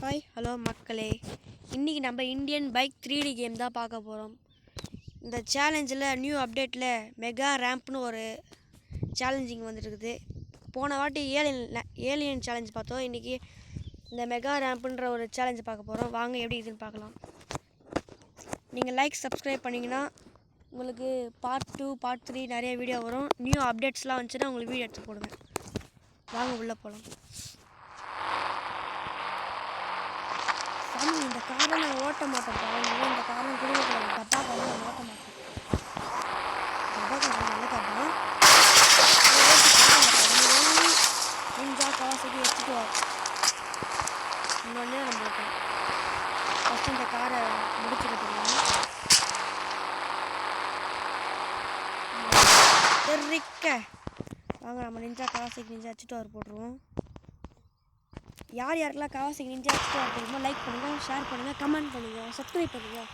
Hi hello மக்களே, இன்றைக்கி நம்ம இந்தியன் பைக் 3D கேம் தான் பார்க்க போகிறோம். இந்த சேலஞ்சில் நியூ அப்டேட்டில் மெகா ரேம்ப்னு ஒரு சேலஞ்சிங் வந்துருக்குது. போன வாட்டி ஏலியன் சேலஞ்ச் பார்த்தோம். இன்றைக்கி இந்த மெகா ரேம்ப்புன்ற ஒரு சேலஞ்சு பார்க்க போகிறோம். வாங்க எப்படி இதுன்னு பார்க்கலாம். நீங்கள் லைக் சப்ஸ்கிரைப் பண்ணிங்கன்னா உங்களுக்கு பார்ட் 2 பார்ட் 3 நிறைய வீடியோ வரும். நியூ அப்டேட்ஸ்லாம் வந்துச்சுன்னா உங்களுக்கு வீடியோ எடுத்து போடுவேன். வாங்க உள்ளே போகலாம். சாமி, இந்த காரை நான் ஓட்ட மாட்டேன். பாருங்க, இந்த காரை கொடுக்கக்கூடாது. டப்பா காரை நான் ஓட்ட மாட்டேன். டப்பா காரை நல்ல கார் தான். நிஞ்சா கவாசகி எடுத்துட்டு வா. இன்னொன்னே நம்ம ஓட்டணும். ஃபஸ்ட்டு இந்த காரை முடிச்சுக்கிட்டுருவோம். தெரிக்க வாங்க, நம்ம நிஞ்சா கவாசகி நிஞ்சா வச்சுட்டு வர போட்டுருவோம். யார் யாருக்கெல்லாம் கவாசகி நிஞ்சா வச்சுட்டு வர போடுமோ லைக் பண்ணுங்கள், ஷேர் பண்ணுங்கள், கமெண்ட் பண்ணுங்கள், சப்ஸ்கிரைப் பண்ணுங்கள்.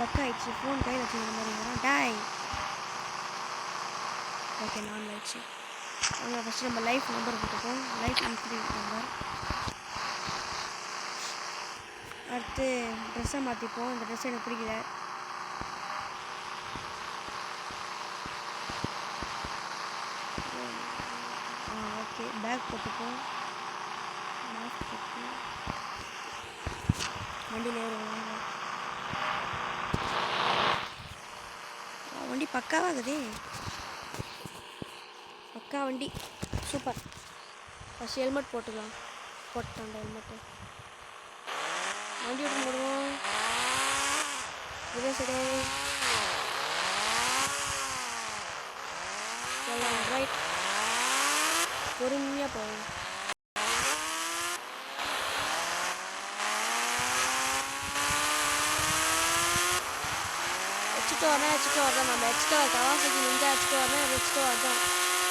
பக் ஆயிடுச்சு. ஃபோன் கையில் வச்சுக்கிற மாதிரி வரும். டாய். ஓகே, நான் ஆயிடுச்சு. அங்கே ஃபஸ்ட்டு நம்ம லைஃப் நம்பர் போட்டுப்போம். Life increase number. அடுத்து ட்ரெஸ்ஸை மாற்றிப்போம். இந்த ட்ரெஸ் எனக்கு பிடிக்கல. ஓகே, பேக் போட்டுப்போம். மாஸ்க் போட்டு வண்டியில் ஏறுவாங்க. வண்டி பக்காவாகுதே. பக்கா வண்டி, சூப்பர். ஃபஸ்ட் ஹெல்மெட் போட்டுக்கலாம். போட்டான் ஹெல்மெட்டு. வண்டி ஓட்டு போடுவோம். இதே சரி. ரைட், பொறுமையாக போவோம். வச்சுட்டு வரதான் நம்ம கவாசகி நிஞ்சா வச்சுட்டு வரதான்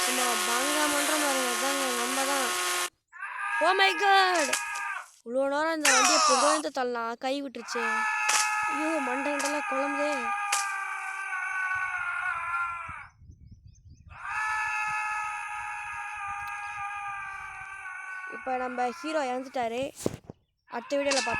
சும்மா பங்கா பண்ணுற மாதிரி தாங்க. நம்ம தான். ஓ மை காட், இவ்வளோ நேரம் இந்த வண்டியை புகழ்ந்து தள்ளலாம், கை விட்டுருச்சு. ஐயோ, மண்டெல்லாம் குழம்புதே. இப்போ நம்ம ஹீரோ இறந்துட்டாரு. அடுத்த வீடியோவில் பார்ப்போம்.